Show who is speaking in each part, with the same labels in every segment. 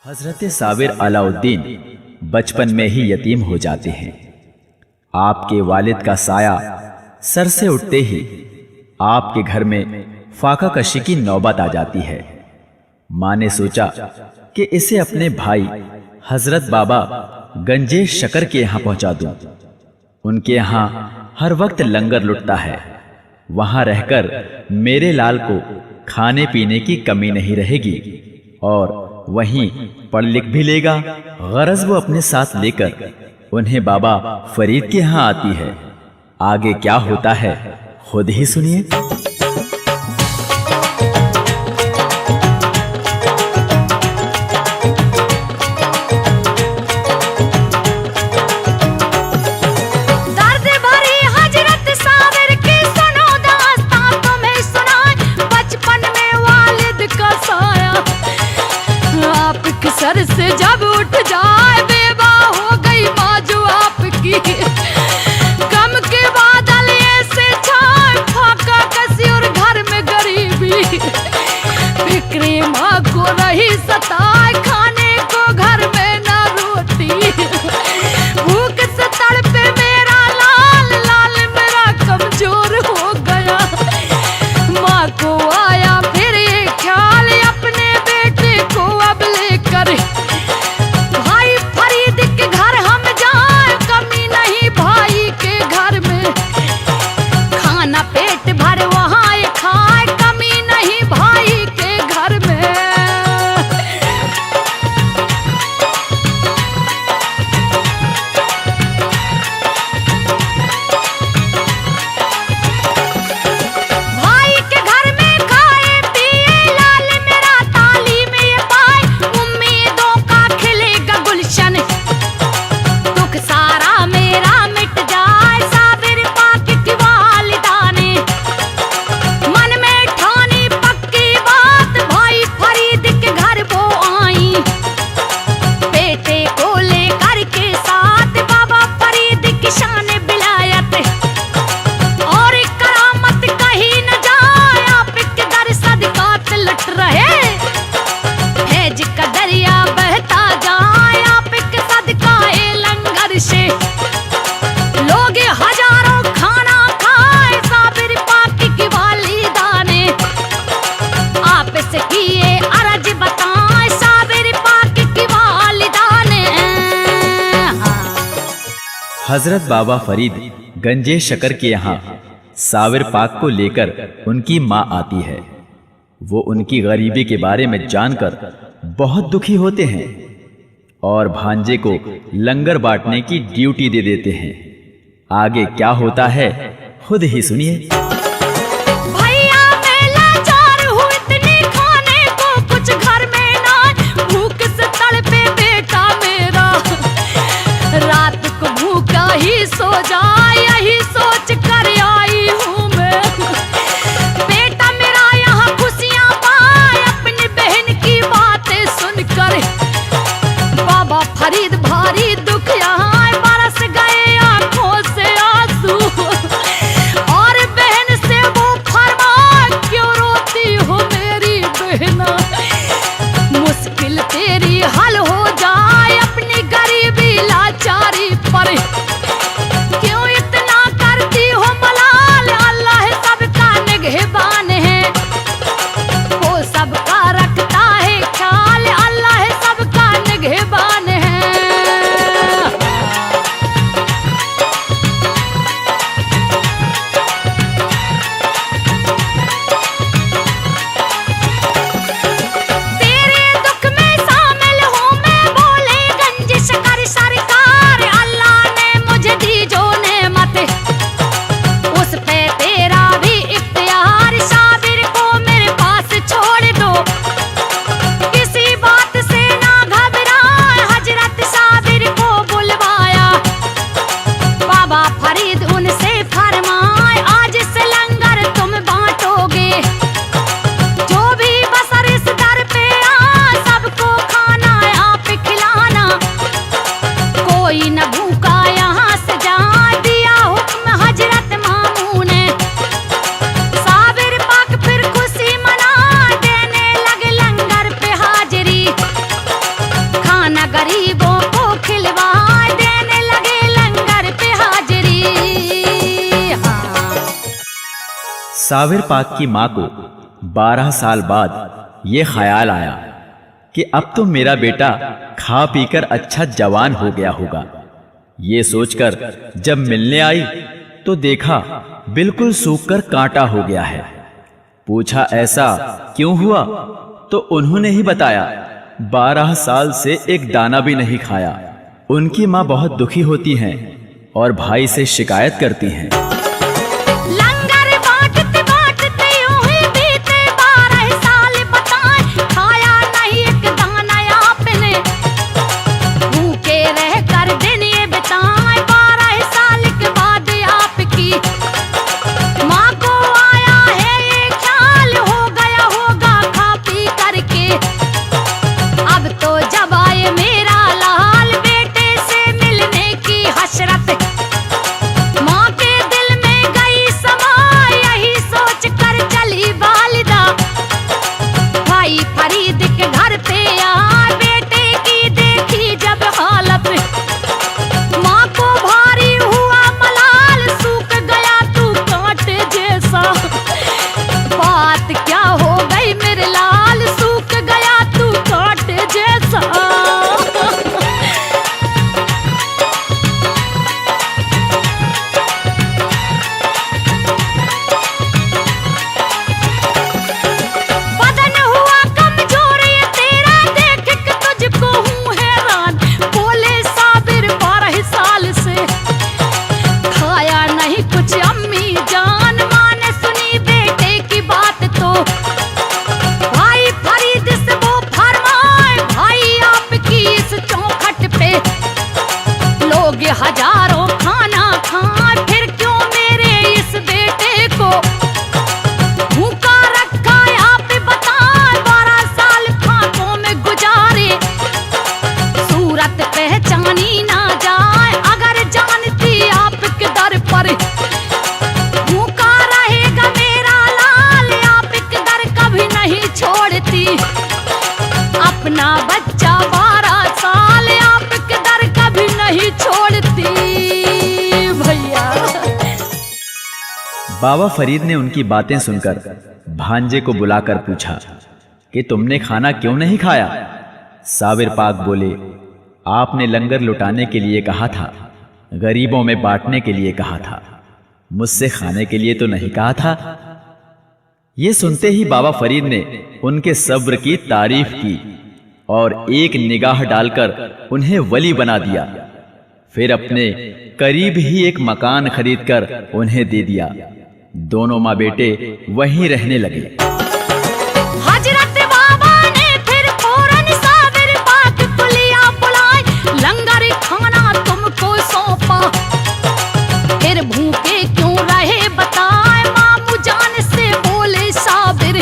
Speaker 1: हजरत साबिर अलाउद्दीन बचपन में ही यतीम हो जाते हैं। आपके वालिद का साया सर से उठते ही आपके घर में फाका कशी की नौबत आ जाती है। माँ ने सोचा कि इसे अपने भाई हजरत बाबा गंजेश शकर के यहाँ पहुंचा दूं। उनके यहाँ हर वक्त लंगर लुटता है, वहां रहकर मेरे लाल को खाने पीने की कमी नहीं रहेगी और वहीं पढ़ लिख भी लेगा। गरज वो अपने साथ लेकर उन्हें बाबा फरीद के यहाँ आती है। आगे क्या होता है खुद ही सुनिए।
Speaker 2: सर से जब उठ जाए बेवा हो गई माजू आपकी, गम के बादल ऐसे छाए फाका कसी और घर में गरीबी। फिक्रे माँ को रही सताए, खाने को घर में ना रोटी, भूख से तड़पे मेरा लाल लाल मेरा कमजोर हो गया। माँ को आया फिर ये ख्याल अपने बेटे को अब लेकर भाई फरीद के घर हम जाए, कमी नहीं भाई के घर में, खाना पेट भर वहाँ खाए, कमी नहीं भाई के घर में। भाई के घर में खाए पिए लाल मेरा तालीम ये पाए, उम्मीदों का खिलेगा गुलशन, दुख सारा मेरा मिट जाए। साबिर पाक की वालिदा ने मन में ठानी पक्की बात, भाई फरीद के घर वो आई, बेटे को लेकर के साथ बाबा फरीद की शान बिलायत और करामत कहीं न जाए। आपके दर सदकात लुट रहे, फैज का दरिया बहता जाए, आपके सदकाए लंगर से लोग हजारों खाना खाए। साबिर पाक की वालिदा ने आप से किए अर्ज बताए, साबिर पाक की वालिदा ने।
Speaker 1: हजरत बाबा फरीद गंजेश शकर के यहाँ साबिर पाक को लेकर उनकी माँ आती है। वो उनकी गरीबी के बारे में जानकर बहुत दुखी होते हैं और भांजे को लंगर बांटने की ड्यूटी दे देते हैं। आगे क्या होता है खुद ही सुनिए।
Speaker 2: भैया मैं लाचार हूँ इतनी खाने को कुछ घर में ना, भूख से तड़पे बेटा मेरा, रात को भूखा ही सो जाए यही सोच कर आई हूँ मैं। बेटा मेरा यहाँ खुशियाँ पाए अपनी बहन की बातें सुनकर, बाबा फरीद भारी दुख यहाँ बरस गए आंखों से आंसू, और बहन से वो फरमाए क्यों रोती हो मेरी बहना, मुश्किल तेरी हल हो जाए अपनी गरीबी लाचारी पर, क्यों इतना करती हो मलाल। अल्लाह सबका निगहबान है, वो सबका रखता है ख्याल, अल्लाह सबका निगहबान है। तेरे दुख में शामिल हूँ मैं
Speaker 1: साबिर पाक की माँ को 12 साल बाद ये ख्याल आया कि अब तो मेरा बेटा खा पीकर अच्छा जवान हो गया होगा। ये सोचकर जब मिलने आई तो देखा बिल्कुल सूखकर कांटा हो गया है। पूछा ऐसा क्यों हुआ, तो उन्होंने ही बताया 12 साल से एक दाना भी नहीं खाया। उनकी माँ बहुत दुखी होती हैं और भाई से शिकायत करती हैं।
Speaker 2: लंगर बांटते बांटते यूं ही बीते 12 साल बताएं, खाया नहीं एक दाना आपने, भूखे रहकर दिन ये बिताए। 12 साल के बाद आपकी माँ को आया है ये ख्याल, हो गया होगा खा पी करके। अब तो जब आए मेरा लाल, बेटे से मिलने की हसरत माँ के दिल में गई समा, यही सोच कर चली वालिदा। भाई फरीद के घर पे आए, बेटे की देखी जब हालत, माँ को भारी हुआ मलाल, सूख गया तू कांटे जैसा। बात क्या हो गई मेरे लाल, सूख गया तू कांटे जैसा। बदन हुआ कमजोर ये तेरा, देख के तुझको हूँ हैरान। बोले साबिर 12 साल से खाया नहीं कुछ अम्मी जान, माँ ने सुनी बेटे की बात तो भाई फरीद से वो फरमाए, भाई आपकी इस चौखट पे लोग हजारों खाना खाए, फिर क्यों मेरे इस बेटे को भूखा रखा है। आप बताएं 12 साल फाकों में गुजारे, सूरत पहचानी ना जाए। अगर जानती आपके दर पर भूखा रहेगा मेरा लाल, आपके दर कभी नहीं छोड़ती अपना बच्चा। 12 साल आपके दर कभी नहीं छोड़ती भैया।
Speaker 1: बाबा फरीद ने उनकी बातें सुनकर भांजे को बुलाकर पूछा कि तुमने खाना क्यों नहीं खाया। साबिर पाक बोले, आपने लंगर लुटाने के लिए कहा था, गरीबों में बांटने के लिए कहा था, मुझसे खाने के लिए तो नहीं कहा था। ये सुनते ही बाबा फरीद ने उनके सब्र की तारीफ की और एक निगाह डालकर उन्हें वली बना दिया। फिर अपने करीब ही एक मकान खरीदकर उन्हें दे दिया। दोनों माँ बेटे वहीं रहने लगे।
Speaker 2: हजरत बाबा ने फिर फौरन साबिर पाक को लिया बुलाए, लंगर खाना तुमको सौंपा। फिर भूखे क्यों रहे बताए, मामू जान से बोले साबिर,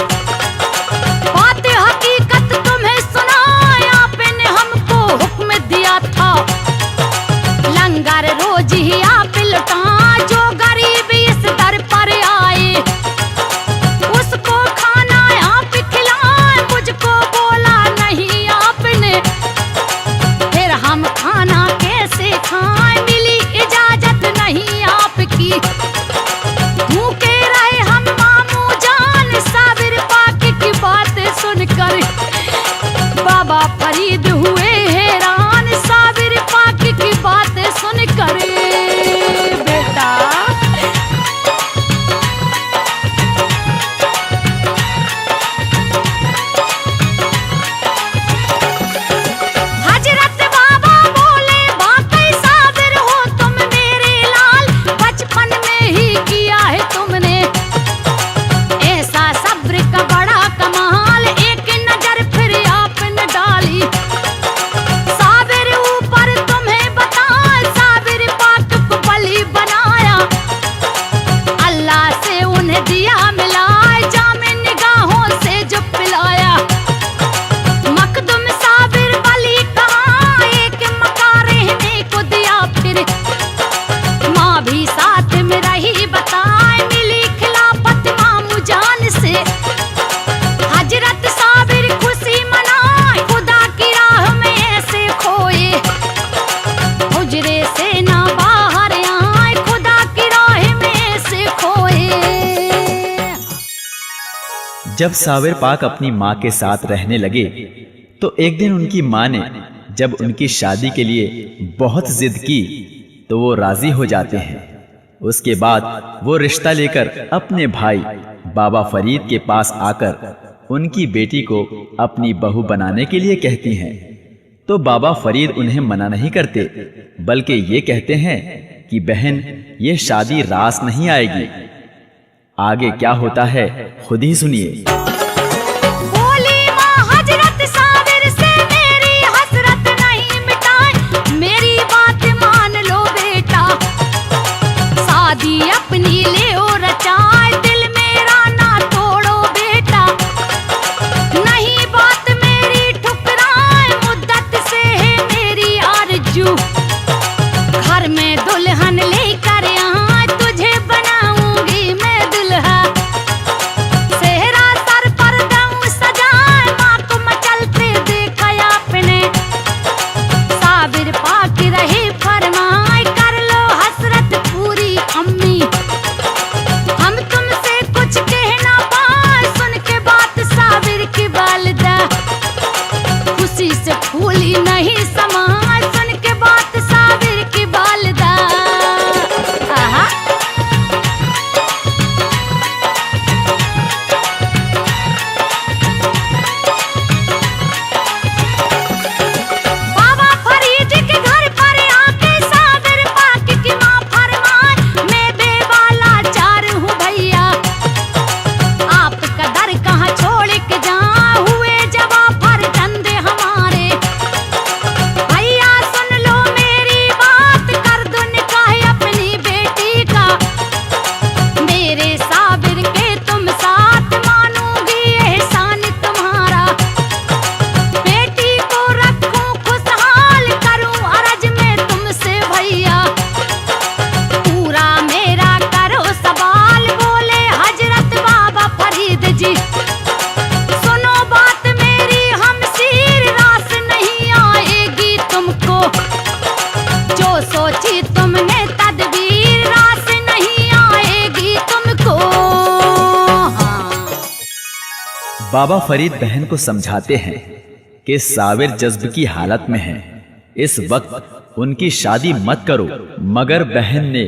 Speaker 2: बात हकीकत तुम्हें सुनाए। आपने हमको हुक्म दिया था लंगर रोज ही आप लुटाएं, जो गरीब इस दर पर आए उसको खाना
Speaker 1: जब साबिर पाक अपनी माँ के साथ रहने लगे तो एक दिन उनकी माँ ने जब उनकी शादी के लिए बहुत जिद की तो वो राजी हो जाते हैं। उसके बाद वो रिश्ता लेकर अपने भाई बाबा फरीद के पास आकर उनकी बेटी को अपनी बहू बनाने के लिए कहती हैं। तो बाबा फरीद उन्हें मना नहीं करते, बल्कि ये कहते हैं कि बहन, ये शादी रास नहीं आएगी। आगे क्या होता है खुद ही सुनिए।
Speaker 2: बोली माँ हजरत साबिर से मेरी हसरत नहीं मिटाए, मेरी बात मान लो बेटा, शादी अपनी ले और रचाए, दिल मेरा ना तोड़ो बेटा, नहीं बात मेरी ठुकराए, मुद्दत से है मेरी आरज़ू, घर में दुल्हन लेकर यहाँ तुझे बनाऊंगी मैं दुल्हा, सेहरा सर पर दूं सजाए, माँ को मचलते देखा आपने, साबिर पाक रहे फरमाए, कर लो हसरत पूरी अम्मी, हम तुमसे कुछ कह ना पाए, सुन के बात साबिर की वालिदा, खुशी से फूली नहीं समाए, सुन के बात साबिर की वालिदा। आहा बाबा फरीद के घर पर आके साबिर पाक की माँ फरमाए, मैं बेवाला चार हूँ भैया, आपका दर कहाँ छोड़ के जाऊं, हुए जवाब फर्जंद हमारे, भैया सुन लो मेरी बात, कर दो निकाह अपनी बेटी का, मेरे साबिर के तुम साथ मानूंगी एहसान तुम्हारा, बेटी को रखूं खुशहाल, करूं अर्ज में तुमसे भैया, पूरा मेरा करो सवाल, बोले हजरत बाबा फरीद जी, सुनो बात मेरी हमशीर, रास नहीं आएगी तुमको, जो सोची तुमने तदबीर, रास नहीं आएगी तुमको। हाँ।
Speaker 1: बाबा फरीद बहन को समझाते हैं कि साबिर जज्ब की हालत में है, इस वक्त उनकी शादी मत करो, मगर बहन ने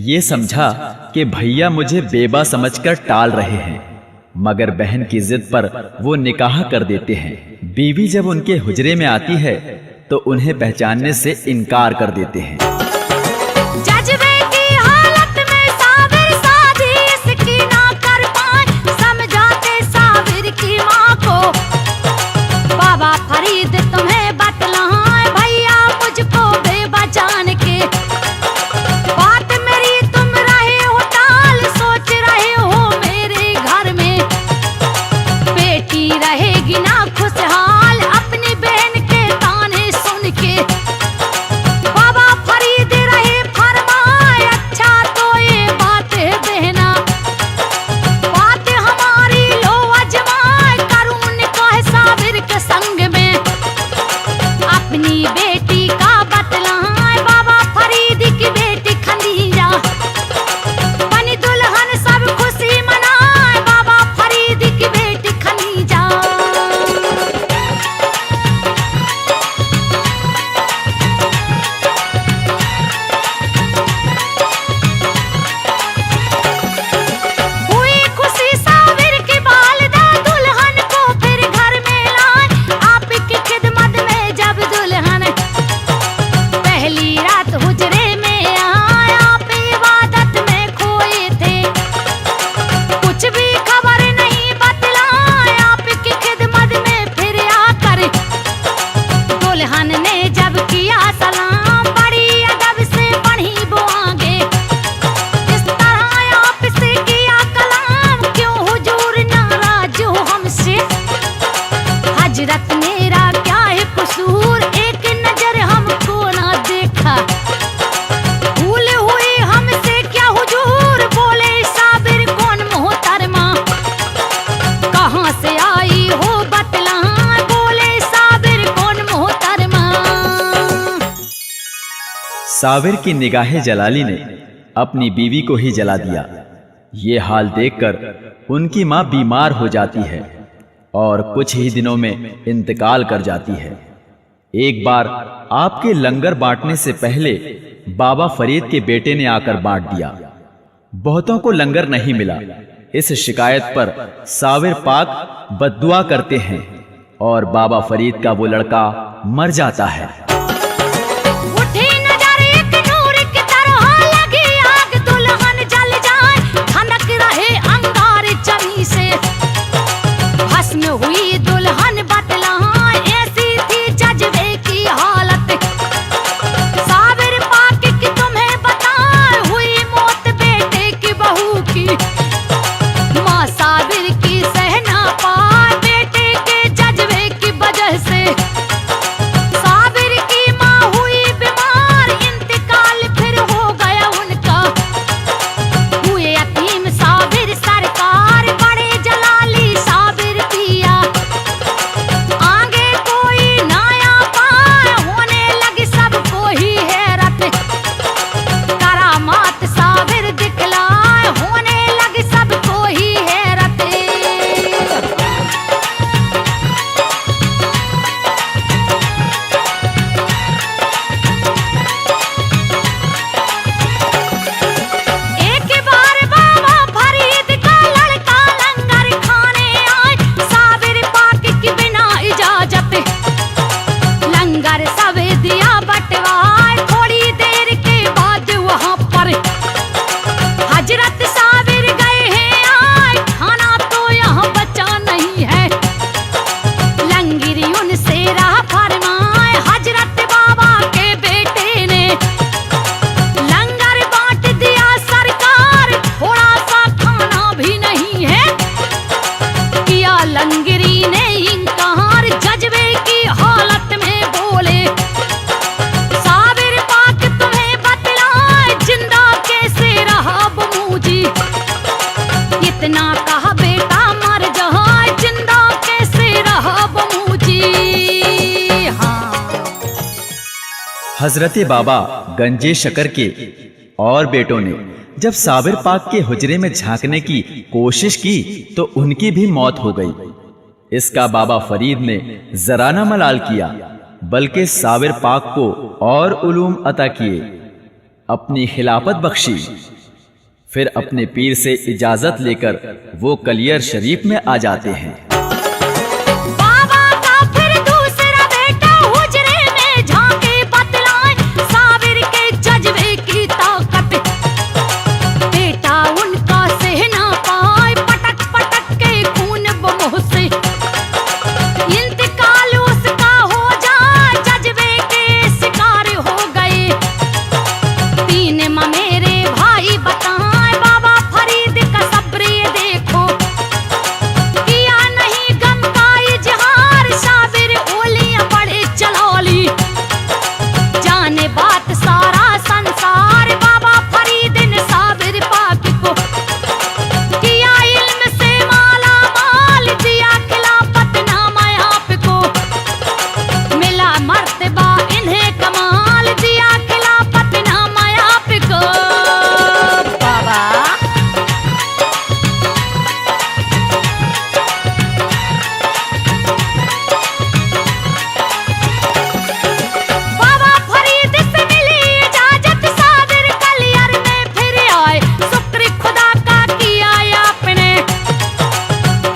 Speaker 1: ये समझा कि भैया मुझे बेबा समझकर टाल रहे हैं, मगर बहन की जिद पर वो निकाह कर देते हैं। बीवी जब उनके हुजरे में आती है तो उन्हें पहचानने से इनकार कर देते हैं।
Speaker 2: जज्बे की हालत में साबिर शादी इसकी ना कर पाए, समझाते साबिर की माँ को, बाबा फरीद तुम्हें बतलाए, भैया मुझको बेबा जान के, बात मेरी तुम रहे हो टाल, सोच रहे हो मेरे घर में बेटी रहेगी ना खुशहाल, अपनी बहन के ताने सुन के, बाबा फरीद रहे फरमाए, अच्छा तो ये बात है बहना, बात हमारी लो अजमाए, करूं निकाह साबिर के संग में, अपनी बेटी का बतलाए, बाबा फरीद की बेटी खदीजा, बनी दुल्हन सब खुशी मनाए, बाबा फरीद की बेटी खदीजा। हुई खुशी साबिर की वालिदा, दुल्हन को फिर घर में लाए, आपकी खिदमत में जब दुल्हन पहली रात हुजरे में आए, आप इबादत में खोए थे, कुछ भी खबर नहीं बतलाए, आपकी खिदमत में फिर आकर दुल्हन ने जब किया सलाम, बड़ी अदब से बढ़ी वो आगे, इस तरह आपसे किया कलाम, क्यों हुजूर नाराज हो हमसे, हजरत मेरा क्या है कसूर, एक नजर हमको ना देखा, भूल हुई हमसे क्या हुजूर, बोले साबिर कौन मोहतरमा, कहाँ से आई हो बतला, बोले साबिर कौन मोहतरमा।
Speaker 1: साबिर की निगाहे जलाली ने अपनी बीवी को ही जला दिया। ये हाल देखकर उनकी मां बीमार हो जाती है और कुछ ही दिनों में इंतकाल कर जाती है। एक बार आपके लंगर बांटने से पहले बाबा फरीद के बेटे ने आकर बांट दिया। बहुतों को लंगर नहीं मिला। इस शिकायत पर साविर पाक बद्दुआ करते हैं और बाबा फरीद का वो लड़का मर जाता है।
Speaker 2: उठी नजर एक नूर की तरह लगी आग, दुल्हन जल जाए धनक रहे अंगार चरी से। भस्म हुई दुल्हन बतलाए, ऐसी थी जज्बे की हालत। साबिर पाक की तुम्हें बताए, हुई मौत बेटे की बहू की। माँ साबिर की सह ना पाए बेटे के जज्बे की वजह से। साबिर की माँ हुई बीमार, इंतकाल फिर हो गया उनका। हुए यतीम साबिर सरकार, बड़े जलाली साबिर पिया। आगे कोई नया पाए, होने लगी सबको ही हैरत। करामात साबिर दिखलाए, होने लगी सबको ही हैरत। एक बार बाबा फरीद का लड़का लंगर खाने आए, साबिर पाक की बिना इजाजत। लंगर सब दिया बंटवाए, थोड़ी देर के बाद वहाँ पर हजरत साबिर गए हैं आए, खाना तो यहाँ बचा नहीं है। लंगरी उनसे राह फरमाए, हजरत बाबा के बेटे ने। लंगर बांट दिया सरकार, थोड़ा सा खाना भी नहीं है। किया लंगरी ने इनकार, जज्बे की हालत में बोले। साबिर पाक तुम्हें बतलाए, जिंदा कैसे रहा बमूजी। इतना कहा बेटा मर जाए, जिंदा कैसे रहा बमूजी। हाँ।
Speaker 1: हजरत बाबा गंजे शकर के और बेटों ने जब साबिर पाक के हुजरे में झांकने की कोशिश की तो उनकी भी मौत हो गई। इसका बाबा फरीद ने जरा न मलाल किया, बल्कि साबिर पाक को और उलूम अता किए, अपनी खिलाफत बख्शी। फिर अपने पीर से इजाजत लेकर वो कलियर शरीफ में आ जाते हैं।
Speaker 2: बाबा का फिर दूसरा बेटा हुजरे में झांके बतलाए, साबिर के जज्बे की ताकत। बेटा उनका सह ना पाए, पटक पटक के खून बमोह से। इंतकाल उसका हो जाए, जज्बे के शिकार हो गए। तीन मेरे भाई बताए, बाबा फरीद का सब्र ये देखो। किया नहीं गम का इजहार, साबिर ओलियां बड़े चलौली। जाने बात सारा संसार, बाबा फरीद ने साबिर पाक को किया इल्म से माला माल, दिया खिलाफत नामा आपको। मिला मर्तबा इन्हें कमाल, दिया खिलाफत नामा आपको। बाबा बाबा फरीद से मिली इजाजत, साबिर कलियर में फिर आए। शुक्र खुदा का किया आपने,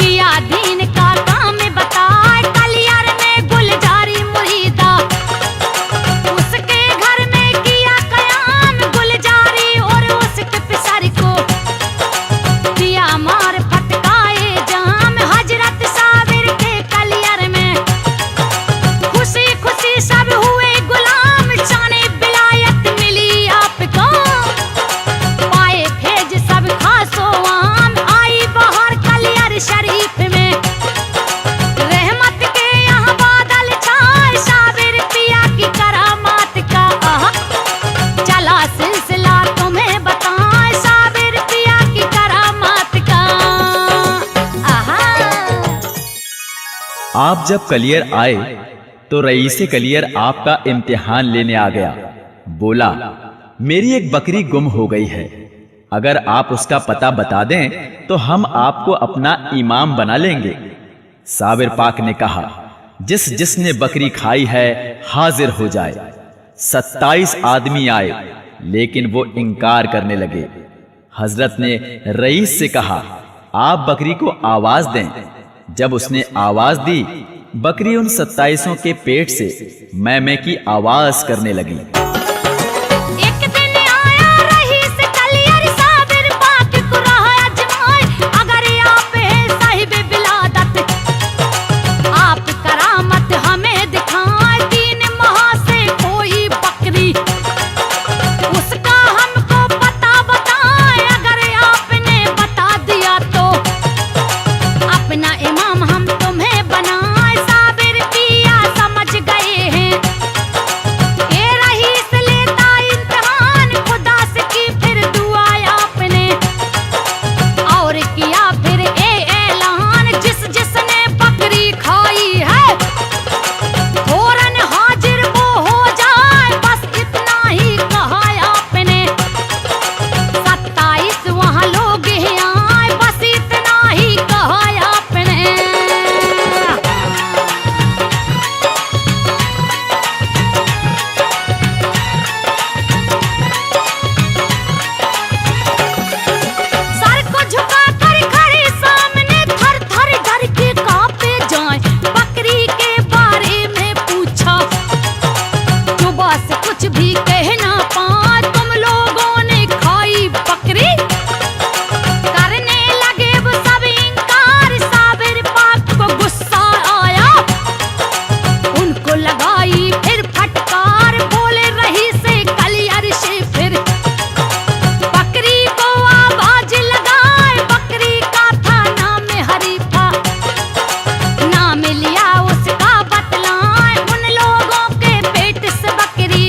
Speaker 2: किया दीन का काम बताए। कलियर में गुलजारी मुरीदा, उसके घर में किया कयाम। गुलजारी और उसके पिसर को दिया मार फटकाए जाम। हजरत साबिर के कलियर में खुशी खुशी सब हुए गुलाम। शाने विलायत मिली आपको, पाए फेज सब खासो आम। आई बहार कलियर शरीफ में, रहमत के यहाँ बादल छाए। साबिर पिया की करामात का आहा, चला सिलसिला तुम्हें बताए। साबिर पिया की करामात का आहा।
Speaker 1: आप जब कलियर आए तो रईसे कलियर आपका इम्तिहान लेने आ गया। बोला, मेरी एक बकरी गुम हो गई है, अगर आप उसका पता बता दें तो हम आपको अपना इमाम बना लेंगे। साबिर पाक ने कहा, जिसने बकरी खाई है हाजिर हो जाए। 27 आदमी आए, लेकिन वो इनकार करने लगे। हजरत ने रईस से कहा, आप बकरी को आवाज दें। जब उसने आवाज दी, बकरी उन 27 के पेट से मैं की आवाज करने लगी।
Speaker 2: एक दिन आया रईस कलियर साबिर पाक को राह अजमाए, अगर आप हैं साहिब बिलादत, आप करामत हमें दिखाए। 3 माह से कोई बकरी उसका हमको पता बताए, अगर आपने बता दिया तो अपना इमाम हम तुम्हें बनाए। साबिर पिया समझ गए हैं, ये रईस लेता इम्तिहान, खुदा से की फिर दुआ आपने और किया फिर ऐलान। जिसने बकरी खाई है फौरन हाजिर वो हो जाए, बस इतना ही कहा आपने। 27 वहाँ लोग हैं आए, बस इतना ही कहा आपने। सर को झुका कर खड़े सामने, थर थर डर के कांपे जाए। बकरी के बारे में पूछा, जो बस कुछ भी कह ना पाए। तुम लोगों ने खाई बकरी, करने लगे वो सब इनकार। साबिर पाक को गुस्सा आया, उनको लगाई फिर फटकार। बोले रईस कलियर से फिर बकरी को आवाज लगाए। बकरी का था नाम हरीफा, नाम लिया उसका बतलाए। उन लोगों के पेट से बकरी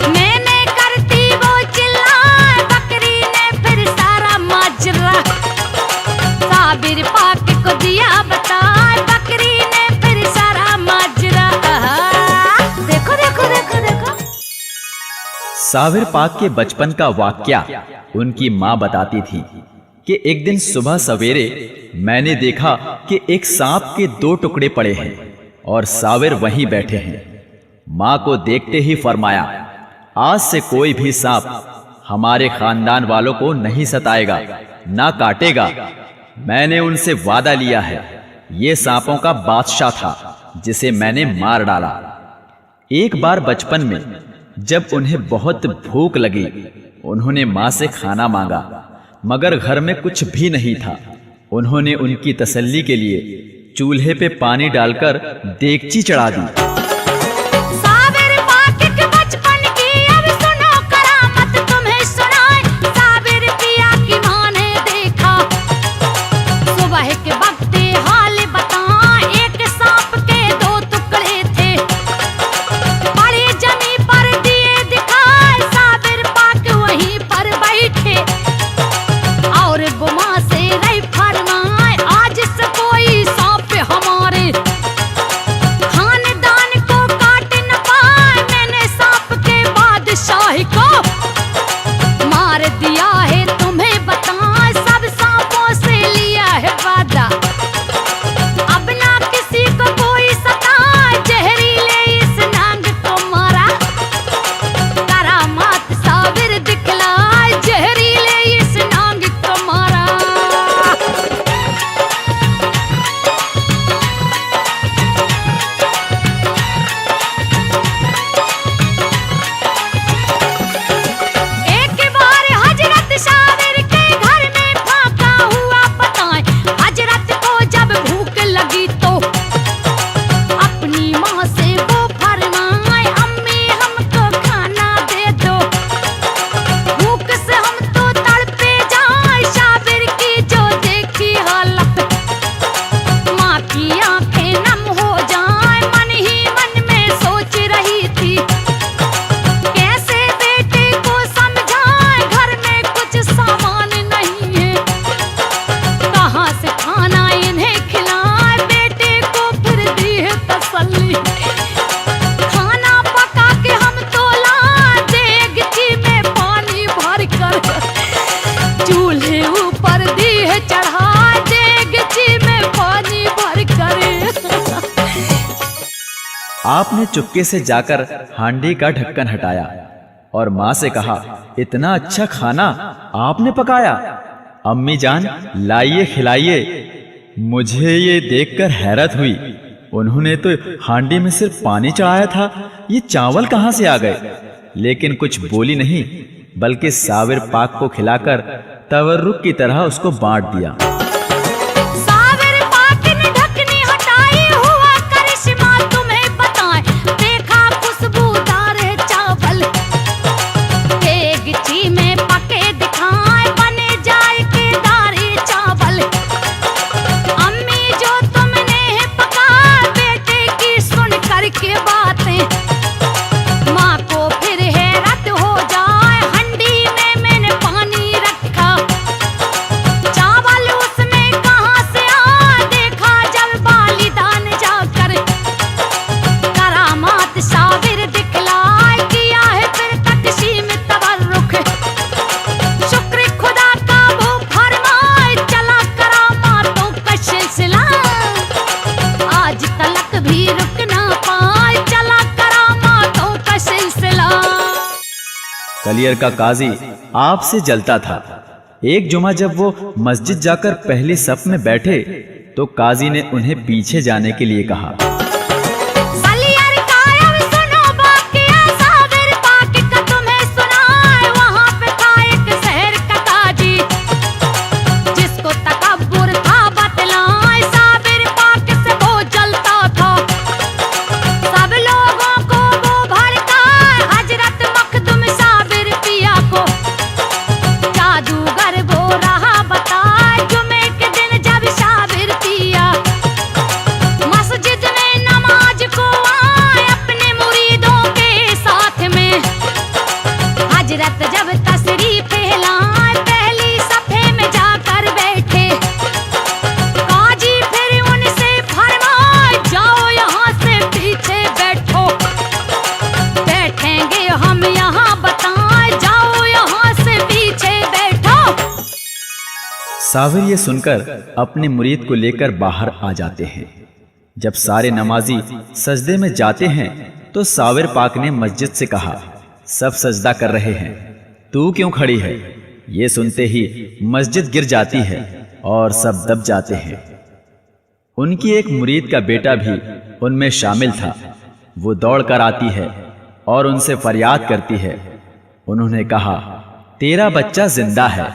Speaker 2: मैंने करती वो चिल्लाए। बकरी ने फिर सारा माजरा साबिर पाक को दिया बताए। बकरी ने फिर सारा माजरा, देखो देखो देखो देखो।
Speaker 1: साबिर पाक के बचपन का वाकया उनकी माँ बताती थी कि एक दिन सुबह सवेरे मैंने देखा कि एक सांप के 2 टुकड़े पड़े हैं और साबिर वहीं बैठे हैं। माँ को देखते ही फरमाया, आज से कोई भी सांप हमारे खानदान वालों को नहीं सताएगा, ना काटेगा। मैंने उनसे वादा लिया है। ये सांपों का बादशाह था जिसे मैंने मार डाला। एक बार बचपन में जब उन्हें बहुत भूख लगी, उन्होंने माँ से खाना मांगा, मगर घर में कुछ भी नहीं था। उन्होंने उनकी तसल्ली के लिए चूल्हे पे पानी डालकर देगची चढ़ा दी।
Speaker 2: साबिर पाक के बचपन की अब सुनो करामत तुम्हें सुनाए। साबिर पिया की माँ ने देखा, सुबह के वक्त हाल बताए। एक सांप के 2 टुकड़े थे, बड़ी जमी पर दिए दिखाए। साबिर पाक वहीं पर बैठे और बुमा से रही फरमाए, आज से कोई सांप हमारे खानदान
Speaker 1: आपने चुपके से जाकर हांडी का ढक्कन हटाया और माँ से कहा, इतना अच्छा खाना आपने पकाया। अम्मी जान, लाइए खिलाइए। मुझे ये देखकर हैरत हुई। उन्होंने तो हांडी में सिर्फ पानी चढ़ाया था, ये चावल कहाँ से आ गए? लेकिन कुछ बोली नहीं, बल्कि साबिर पाक को खिलाकर तवर्रुक की तरह उसको बांट दिया।
Speaker 2: साबिर पाक ने ढकनी हटाई, हुआ करिश्मा तुम्हें बताएं। देखा खुशबूदार चावल, देगची में पके दिखाए, बने जाए केदारी चावल। अम्मी जो तुमने पका, बेटे की सुन करके बातें, माँ को फिर हैरत हो जाए। हंडी में मैंने पानी रखा, चावल उसमें कहाँ से आ? देखा जब बालिदान जाकर, करामात साबिर दिखलाए, किया है फिर तकसीम तबर्रुक। शुक्र खुदा का वो फरमाए, चला करामातों का सिलसिला, आज तलक भी रुक ना पाए, चला करामातों का सिलसिला।
Speaker 1: कलियर का काजी आपसे जलता था। एक जुमा जब वो मस्जिद जाकर पहली सफ में बैठे तो काजी ने उन्हें पीछे जाने के लिए कहा।
Speaker 2: कलियर का अब सुनो वाक़या, साबिर पाक का तुम्हें सुनाए। वहाँ पे था एक शहर का काजी, जिसको तकब्बुर था बतलाए। साबिर पाक से वो जलता था, सब लोगों को वो भड़काए। हजरत मखदूम साबिर पिया को जादूगर वो रहा बताए। जुमे के दिन जब साबिर पिया मस्जिद में नमाज को आए, अपने मुरीदों के साथ में हजरत जब तशरीफ लाए, पहली सफे में जाकर बैठे। काजी फिर उनसे फरमाए, जाओ यहाँ से पीछे बैठो। बैठेंगे हम यहाँ बताएं, जाओ यहाँ से पीछे बैठो।
Speaker 1: साबिर ये सुनकर अपने मुरीद को लेकर बाहर आ जाते हैं। जब सारे नमाजी सजदे में जाते हैं तो साबिर पाक ने मस्जिद से कहा, सब सजदा कर रहे हैं, तू क्यों खड़ी है? ये सुनते ही मस्जिद गिर जाती है और सब दब जाते हैं। उनकी एक मुरीद का बेटा भी उनमें शामिल था। वो दौड़ कर आती है और उनसे फरियाद करती है। उन्होंने कहा, तेरा बच्चा जिंदा है,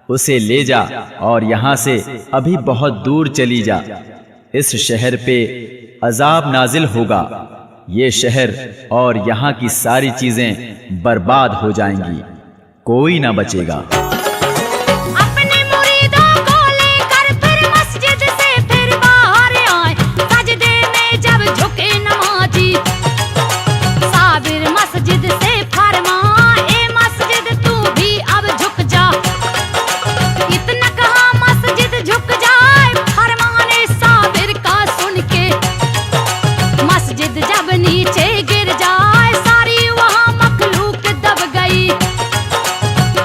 Speaker 1: उसे ले जा और यहाँ से अभी बहुत दूर चली जा। इस शहर पे अजाब नाजिल होगा, ये शहर और यहाँ की सारी चीजें बर्बाद हो जाएंगी, कोई ना बचेगा।
Speaker 2: अपने मुरीदों को लेकर फिर मस्जिद से फिर बाहर आए। सजदे में जब झुके नमाजी, साबिर मस्जिद से फरमाए, मस्जिद तू भी अब झुक जा। इतना कहा मस्जिद झुक जाए, फरमाने साबिर का सुन के मस्जिद जब नीचे गिर जाए, सारी वहाँ मखलूक दब गई।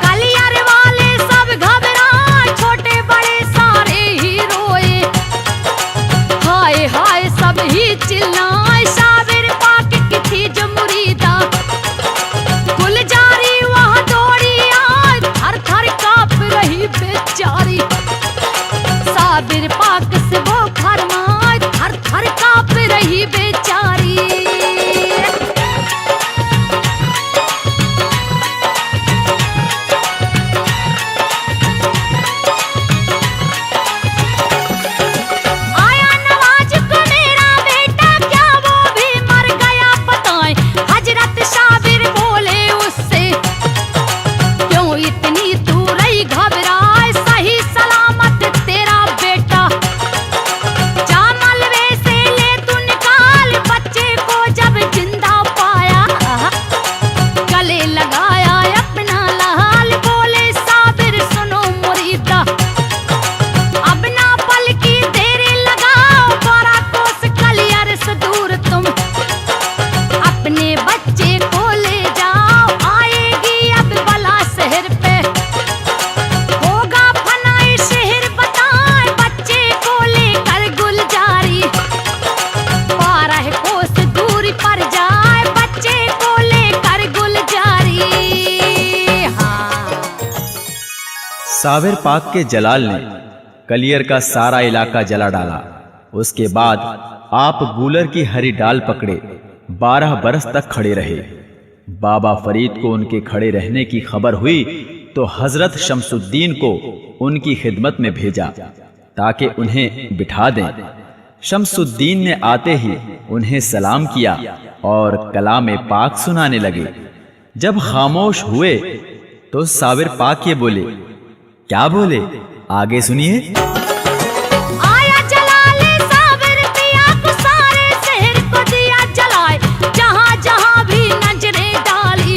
Speaker 2: कलियर वाले सब घबराए, छोटे बड़े सारे ही रोए। हाय हाय सब ही चिल्लाए, साबिर पाक की थी जो मुरीदा, गुलजारी वहाँ दौड़ी आए, थर थर कांप रही बेचारी। साबिर पाक से वो फरमाए, थर थर कांप रही बेचारी। आया नवाज को मेरा बेटा, क्या वो भी मर गया बताएं? हजरत साबिर बोले उससे, क्यों इतनी तू रही घबराए? सही सलामत तेरा बेटा, जामलवे से ले तू निकाल। बच्चे को जब जिंदा पाया, गले लगाया अपना लाल। बोले साबिर सुनो मुरीदा, अब ना पल की देर लगाओ, 12 कोस कलियर से दूर तुम अपने बच्चे को ले जाओ। आएगी अब बला शहर पे, होगा फनाई शहर बताए। बच्चे को लेकर गुलजारी 12 कोस दूर
Speaker 1: साबिर पाक के जलाल ने कलियर का सारा इलाका जला डाला। उसके बाद आप गूलर की हरी डाल पकड़े 12 बरस तक खड़े रहे। बाबा फरीद को उनके खड़े रहने की खबर हुई तो हजरत शमसुद्दीन को उनकी खिदमत में भेजा ताकि उन्हें बिठा दें। शमसुद्दीन ने आते ही उन्हें सलाम किया और कलाम पाक सुनाने लगे। जब खामोश हुए तो साबिर पाक ये बोले, क्या बोले, आगे सुनिए।
Speaker 2: आया जलाले साबिर पिया को सारे शहर को दिया जलाए, जहां जहां भी नजरें डाली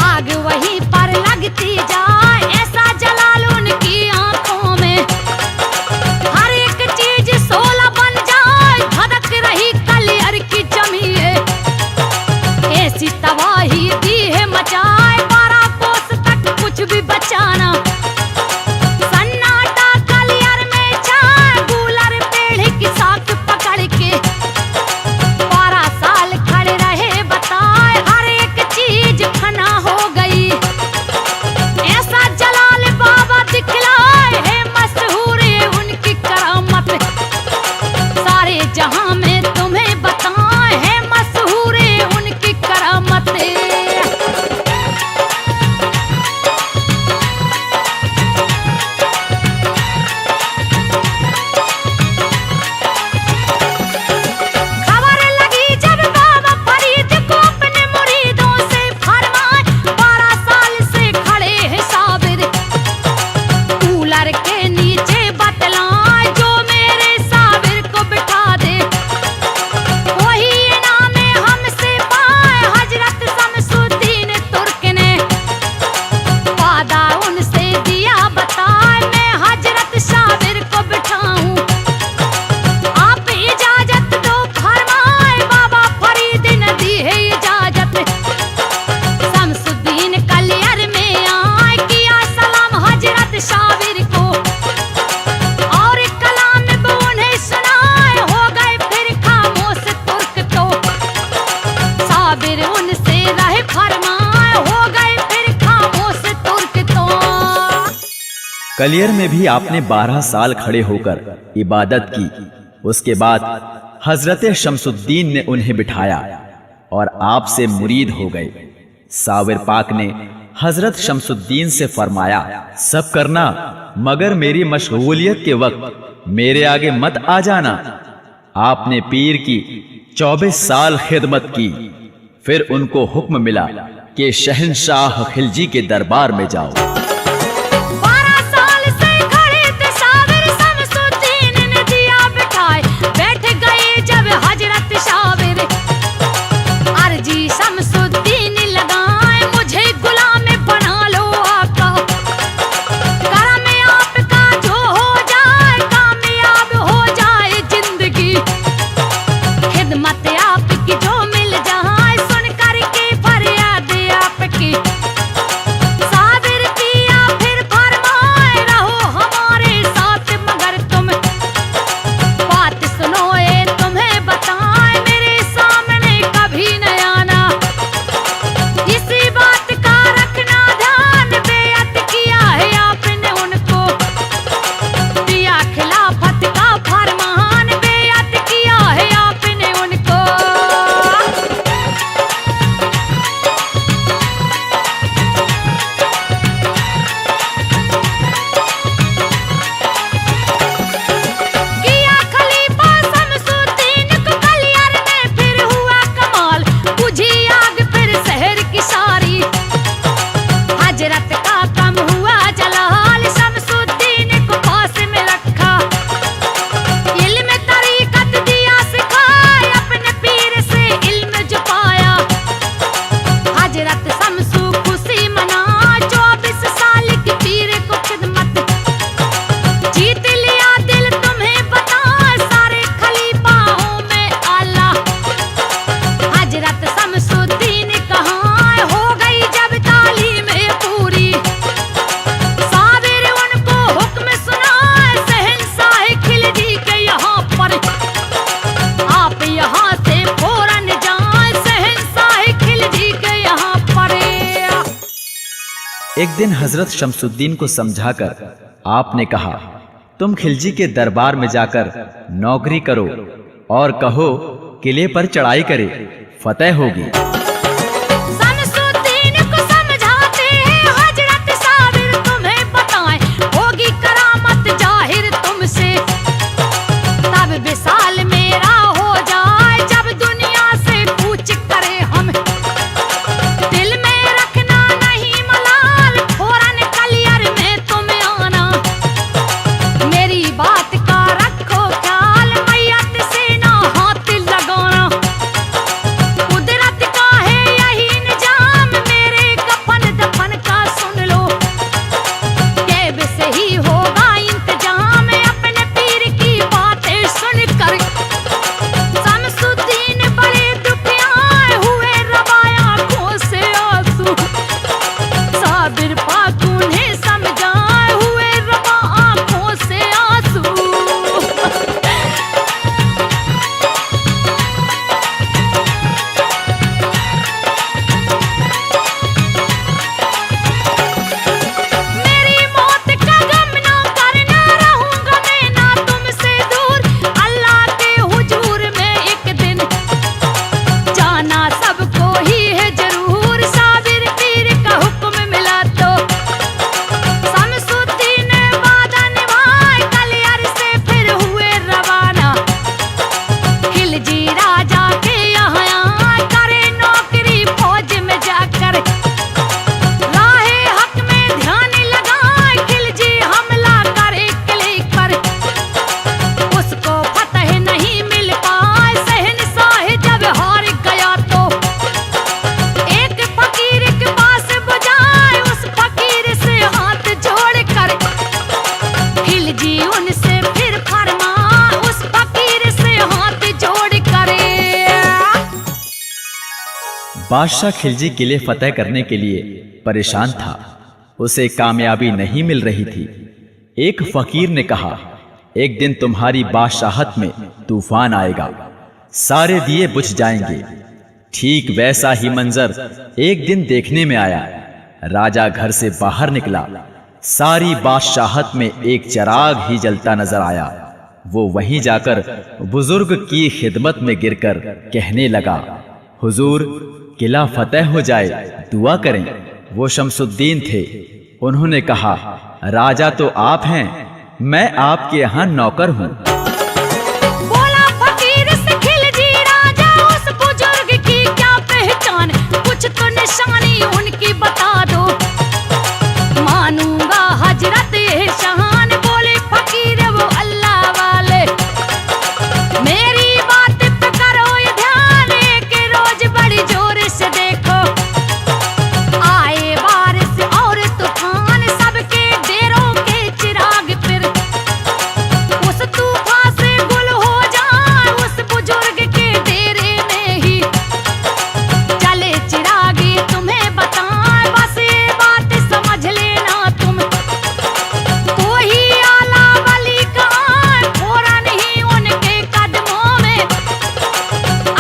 Speaker 2: आग वहीं पर लगती जाए। ऐसा जलाल उनकी आंखों में हर एक चीज सोला बन जाए। धधक रही कलियर की जमीन, ऐसी तबाही दी है मचाए। 12 कोस तक कुछ भी बचाना सन्नाटा कलियर में छाए। गूलर पेड़ की साख पकड़ के 12 साल खड़े रहे बताए। हर एक चीज फना हो गई। ऐसा जलाल बाबा दिखलाए है मशहूर है उनकी करामत। सारे जहां में तुम्हें बताए है मशहूर है उनकी करामत। खबर लगी जब बाबा फरीद को अपने मुरीदों से फरमाए। 12 साल से खड़े हैं साबिर कूलर के नीचे बतलाए। जो मेरे साबिर को बिठा दे वही इनाम हमसे पाए। हजरत शमसुद्दीन तुर्क ने वादा उनसे दिया बताए। मैं हजरत साबिर को बिठाऊं, आप इजाजत दो फरमाए। बाबा फरीद ने दी है इजाजत। शमसुद्दीन कलियर में आए, किया सलाम हजरत साबिर को और कलाम वो उन्हें सुनाए। हो गए फिर खामोश तुर्क तो साबिर उनसे रहे फरमाए। हो गए फिर खामोश तुर्क तो।
Speaker 1: कलियर में भी आपने 12 साल खड़े होकर इबादत की। उसके बाद हजरत शमसुद्दीन ने उन्हें बिठाया और आपसे मुरीद हो गए। साबिर पाक ने हजरत शमसुद्दीन से फरमाया, सब करना मगर मेरी मशगूलियत के वक्त मेरे आगे मत आ जाना। आपने पीर की 24 साल खिदमत की। फिर उनको हुक्म मिला कि शहंशाह खिलजी के दरबार में जाओ।
Speaker 2: 12 साल से खड़े थे साबिर, शमसुद्दीन ने दिया बिठाए। बैठ गए जब हजरत साबिर, अर्जी शमसुद्दीन लगाए। मुझे गुलाम बना लो आका, करम आपका जो हो जाए। कामयाब हो जाए जिंदगी, खिदमत आपकी जो मिल जाए। सुन कर के फरियाद आपकी साबिर की
Speaker 1: एक दिन हजरत शमसुद्दीन को समझाकर आपने कहा, तुम खिलजी के दरबार में जाकर नौकरी करो और कहो किले पर चढ़ाई करे, फतेह होगी।
Speaker 2: शमसुद्दीन को समझाते हैं हजरत साबिर, तुम्हें बताएं होगी करामत जाहिर तुमसे, तब विशाल मेरा हो जाए जब दुनिया से पूछ करे हम, दिल में रखना नहीं मलाल, फौरन कलियर में तुम आना, मेरी बात का रखो ख्याल, मैयत से ना हाथ लगाना, कुदरत का है यही निजाम, मेरे कफन दफन का सुन लो, कैब से ही होगा इंतजाम, अपने पीर की बातें सुनकर शमसुद्दीन बड़े दुखियाए हुए, रवाया आंखों से आंसू, साबिर पाक उन्हें समझाए हुए, रवा आंखों से आंसू। मेरी मौत का गम ना करना, रहूंगा मैं ना तुमसे दूर, अल्लाह के हुजूर में एक दिन जाना सबको ही है जरूर, साबिर पीर का हुक्म मिला तो शमसुद्दीन वादा निभाए, कलियर से फिर हुए रवाना, खिलजी राजा के यहाँ करे नौकरी फौज में जाकर, राहे हक में ध्यान लगाए, खिलजी हमला करे किले पर, उसको फतह नहीं मिल पाए, शहंशाह जब हार गया तो एक फकीर के पास बुझाए, उस फकीर से हाथ जोड़ कर खिलजी उनसे फिर फरमा, उस फकीर से हाथ जोड़ करे।
Speaker 1: बादशाह खिलजी किले फतेह करने के लिए परेशान था, उसे कामयाबी नहीं मिल रही थी। एक फकीर ने कहा, एक दिन तुम्हारी बादशाहत में तूफान आएगा, सारे दिए बुझ जाएंगे। ठीक वैसा ही मंजर एक दिन देखने में आया। राजा घर से बाहर निकला, सारी बादशाहत में एक चिराग ही जलता नजर आया। वो वहीं जाकर बुजुर्ग की खिदमत में गिरकर कहने लगा, हुजूर किला फतेह हो जाए, दुआ करें। वो शमसुद्दीन थे। उन्होंने कहा, राजा तो आप हैं, मैं आपके यहाँ नौकर हूँ।
Speaker 2: बोला फकीर से खिलजी राजा, उस बुजुर्ग की क्या पहचान, कुछ तो निशानी उनकी बता दो, मानूंगा हजरत एहसान। बोले फकीर वो अल्लाह वाले, मेरी बात पे करो ये ध्यान, एक रोज बड़ी जोर से देखो आए बारिश और तूफान, सबके डेरों के चिराग फिर उस तूफान से गुल हो जाए, उस बुजुर्ग के डेरे में ही चले चिरागे तुम्हें बताएं, बस ये बात समझ लेना तुम, कोई आला वली का फौरन ही उनके कदमों में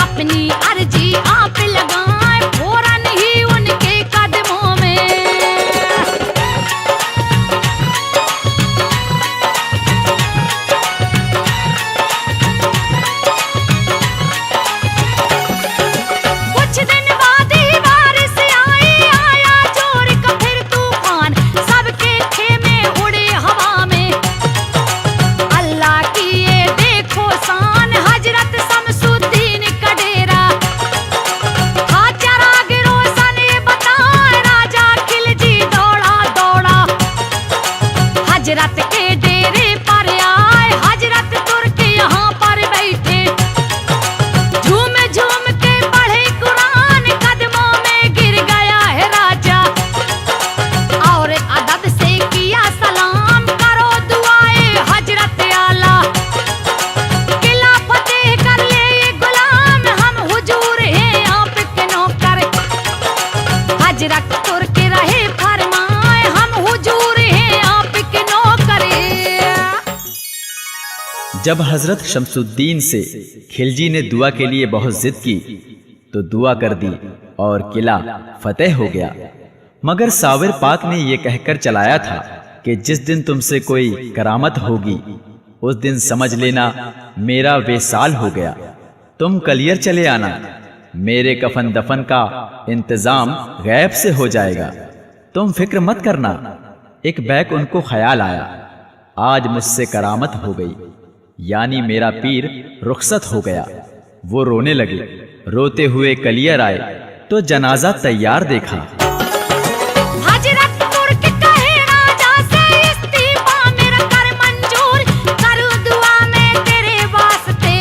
Speaker 2: अपनी अर्जी आप लगाएं, फौरन ही उनके कदमों में। कुछ दिन बाद ही बारिश आई, आया जोर का फिर तूफान, सबके खेमे उड़े हवा में, अल्लाह की ये देखो शान, हजरत शमसुद्दीन का डेरा था चिराग रोशन, ये बताए राजा खिलजी दौड़ा दौड़ा हजरत के डेरे पर आए, हजरत तुर्क यहाँ पर बैठे, झूम झूम के पढ़े कुरान, कदमों में गिर गया है राजा, और अदब से किया सलाम, करो दुआए हजरत आला, किला फतेह कर ले ये गुलाम, हम हुजूर हैं आपके नौकर, हजरत तुर्क रहे फरमाए, हम हुजूर हैं आपके नौकर।
Speaker 1: जब हजरत शमसुद्दीन से खिलजी ने दुआ के लिए बहुत जिद की तो दुआ कर दी और किला फतेह हो गया। मगर साबिर पाक ने यह कहकर चलाया था कि जिस दिन तुमसे कोई करामत होगी उस दिन समझ लेना मेरा वेसाल हो गया। तुम कलियर चले आना, मेरे कफन दफन का इंतजाम गैब से हो जाएगा। तुम फिक्र मत करना। एक बैक उनको ख्याल आया, आज मुझसे करामत हो गई, यानी मेरा पीर रुखसत हो गया। वो रोने लगे। रोते हुए कलियर आए तो जनाजा तैयार देखा।
Speaker 2: हजरत तुर्क कहे राजा से इस्तीफा मेरा कर मंजूर, करूं दुआ में तेरे वास्ते।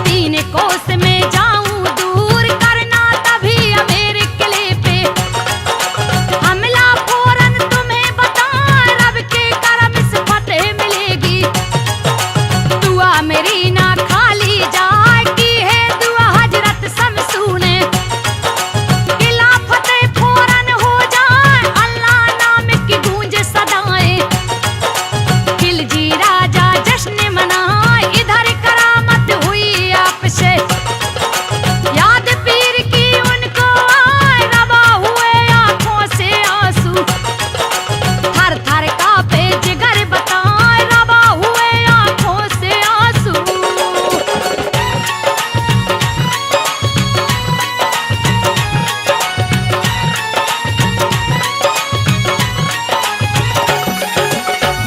Speaker 2: 3 कोस में जाऊं दूर, करना तभी मेरे किले पे हमला फौरन तुम्हें बता, रब के करम से फतेह मिलेगी। दुआ मेरी ना खाली जाए, की है दुआ हजरत शमसू ने। किला फतेह फौरन हो जाए, अल्लाह नाम की गूंज सदाएं। खिलजी राजा जश्न मनाए, इधर करामत हुई आपसे। याद पीर की उनको आए, रवा हुए आंखों से आंसू। थर थर कांपे जिगर बताए, रवा हुए आंखों से आंसू।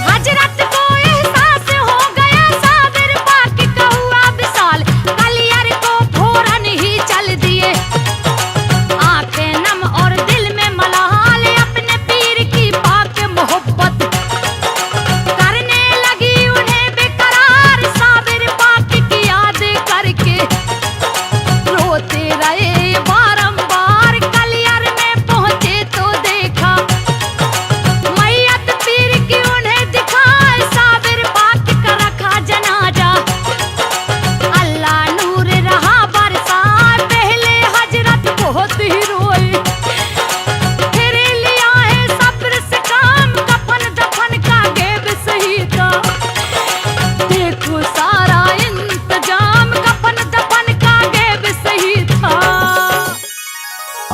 Speaker 2: हजरत को एहसास हो गया, साबिर पाक का हुआ विशाल। कलियर को फौरन ही चल दिए, आंखें नम और दिल में मलाल। अपने पीर की पाक मोहब्बत करने लगी उन्हें बेकरार। साबिर पाक की याद करके रोते रहे बारंबार। कलियर में पहुंचे तो देखा मैयत पीर की उन्हें दिखाए। साबिर पाक का रखा जनाजा, अल्लाह नूर रहा बरसाए। पहले हजरत बहुत ही रोए, फिर लिया है सब्र से काम। कफन दफन का गैब सही था, देखो सारा इंतजाम। कफन दफन का गैब सही था।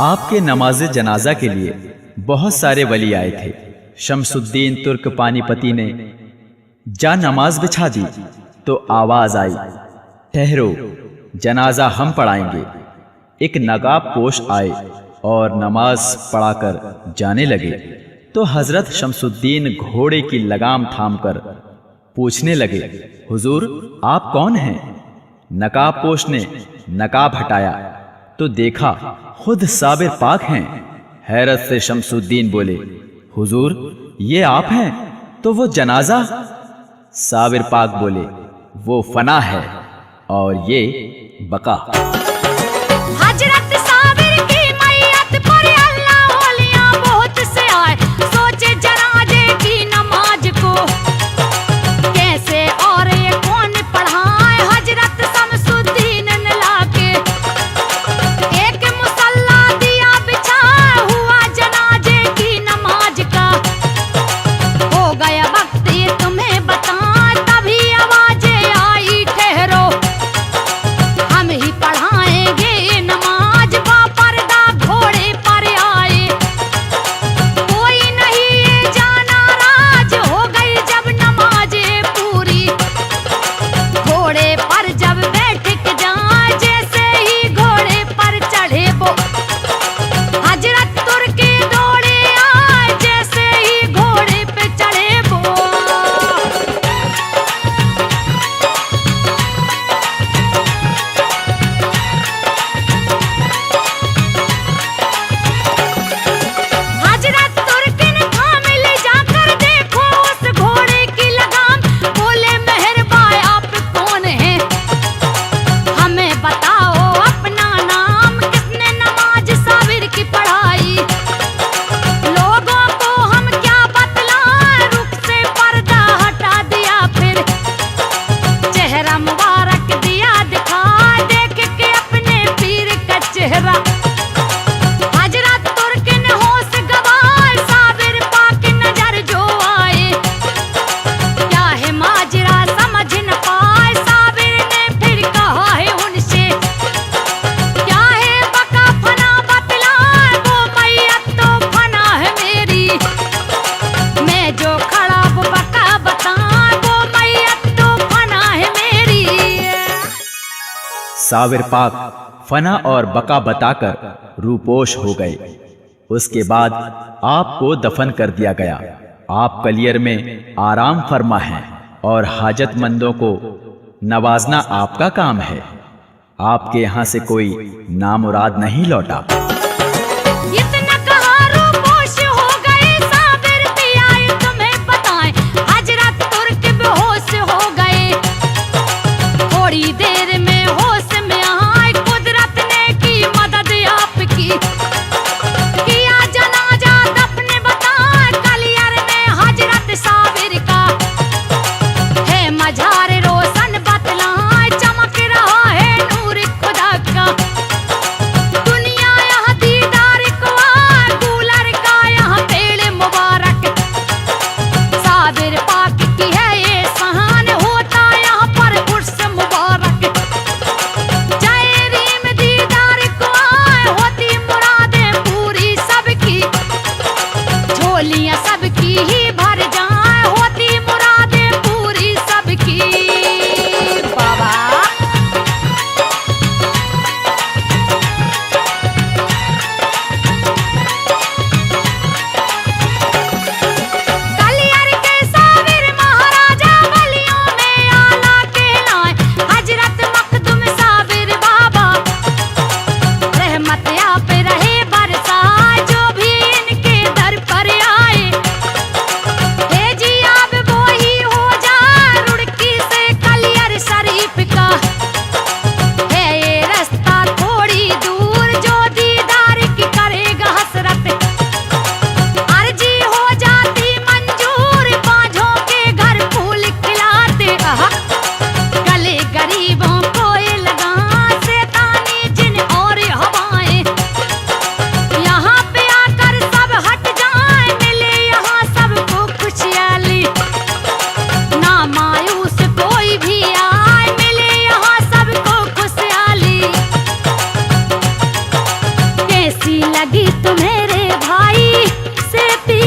Speaker 1: आपके नमाज जनाजा के लिए बहुत सारे वली आए थे। शमसुद्दीन तुर्क पानीपती ने जा नमाज बिछा दी तो आवाज आई, ठहरो, जनाजा हम पढ़ाएंगे। एक नकाब पोश आए और नमाज पढ़ाकर जाने लगे तो हजरत शमसुद्दीन घोड़े की लगाम थामकर पूछने लगे, हुजूर आप कौन हैं? नकाब पोश ने नकाब हटाया तो देखा खुद साबिर पाक हैं। हैरत से शमसुद्दीन बोले, हुजूर ये आप हैं तो वो जनाजा? साबिर पाक बोले, वो फना है और ये बका।
Speaker 2: हजरत साबिर की मैयत पर अल्लाह औलिया बहुत से आए। सोचे जनाजे की नमाज को कैसे और ये कौन पढ़ाए। हजरत शमसुद्दीन ने लाके एक मुसल्ला दिया बिछाए। हुआ जनाजे की नमाज का, हो गया वक्त ये तुम्हें बताएं। तभी आवाजें आई, ठहरो हम ही पढ़ाएंगे ये नमाज। बापर्दा घोड़े पर आए, कोई नहीं ये जाना राज। हो गई जब नमाज पूरी, घोड़े पर जब बैठ के जाए। जैसे ही घोड़े पर चढ़े वो हजरत तुर्क दौड़े आए। जैसे ही घोड़े पे चढ़े वो हजरत तुर्क ने थाम ले जाकर देखो उस घोड़े की लगाम। बोले मेहरबान आप कौन हैं, हमें बताओ अपना नाम। किसने नमाज साबिर की पढ़ाई, लोगों को हम क्या बतलाएं। रुख से पर्दा हटा दिया, फिर चेहरा मुबारक दिया दिखा। देख के अपने पीर का चेहरा हजरत तुर्क ने होश गवाए। साबिर पाक नजर जो आए, क्या है माजरा समझ न पाए। साबिर ने फिर कहा है उनसे, क्या है बका फना बतलाए। वो मैयत तो
Speaker 1: साविर पाक फना और बका बताकर रूपोश हो गए। उसके बाद आपको दफन कर दिया गया। आप कलियर में आराम फरमा हैं और हाजतमंदों को नवाजना आपका काम है। आपके यहाँ से कोई नामुराद नहीं लौटा।
Speaker 2: इतना कहा रूपोश हो गए साबिर पिया, तुम्हें बताएं हजरत तुर्क बेहोश हो गए। थोड़ी देर में होश में आए, कुदरत ने की मदद आपकी। किया जनाजा दफन बताएं कलियर में हजरत साबिर का। है मजार रोशन बतलाएं, चमक रहा है नूर खुदा का। दुनिया यहाँ दीदार को आए, कूलर का यहाँ पेड़ मुबारक। साबिर पाक की है ये सहान, होता यहाँ पर उर्स मुबारक। जय रीम दीदार को आए, होती मुरादें पूरी सबकी। झोलियाँ सबकी ही भर जाए, होती मुरादें पूरी सबकी। बाबा कलियर के साबिर महाराजा वलियों में आला कहलाए, हजरत मखदूम साबिर बाबा। रहमत आप रहे बरसाए, जो भी इनके दर पर आए। हे जी अब वो ही हो जाए, रुड़की से कलियर शरीफ का। है ये रास्ता थोड़ी दूर, जो दीदार की करेगा हसरत। अर्जी हो जाती मंजूर, बाँझों के घर फूल खिलाते। गले गरीबों को ये लगा, शैतानी जिन और हवाएं। यहाँ पे आकर सब हट जाएं, मिले यहाँ सबको खुशहाली। ना मायूस कोई भी आए, मिले यहाँ सबको खुशहाली। कैसी लगी तुम्हें रे भाई से पी